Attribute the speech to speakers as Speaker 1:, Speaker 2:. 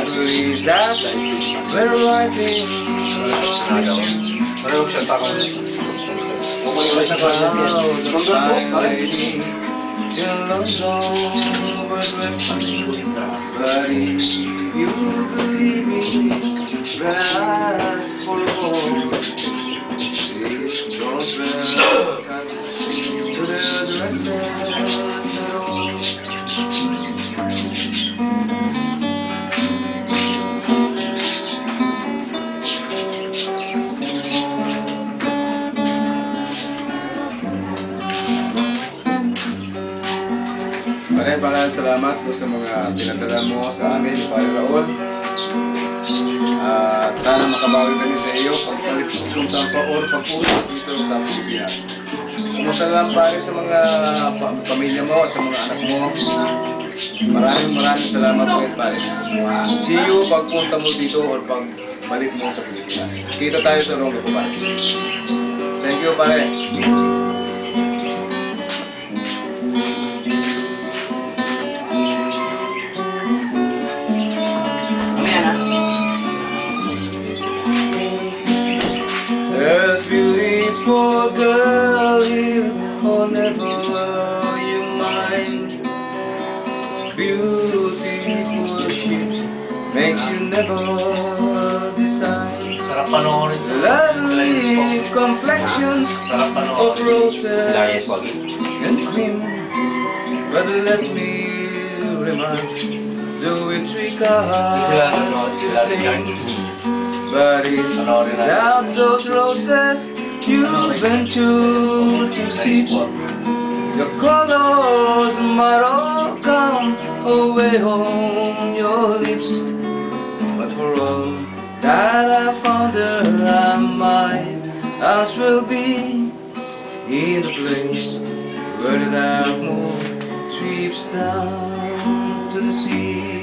Speaker 1: believe that when writing
Speaker 2: Pareho siya takong.
Speaker 1: about the lady in London, but if you believe me when I ask for a home, it goes back to the dresses at all. Maraming salamat po sa mga pinadala mo sa amin, Pare Raul. At sana makabawi kami sa iyo pagpalit ng tampa or pagpulot dito sa Pilipinas. Kumusta lang pare sa mga pamilya mo at sa mga anak mo. Maraming salamat po pare. See you pagpunta mo dito or pagbalik mo sa Pilipinas. Kita tayo sa Rongo pare. Thank you pare. There's beautiful girl here, oh never will you mind. Beautiful ships makes you never decide. Lovely complexions of roses and cream. But let me remind, do we trick our heart to sing? But without those roses you've ventured to see, your colors might all come away on your lips. But for all that I found her, I might as well be in a place where the dark moon sweeps down to the sea.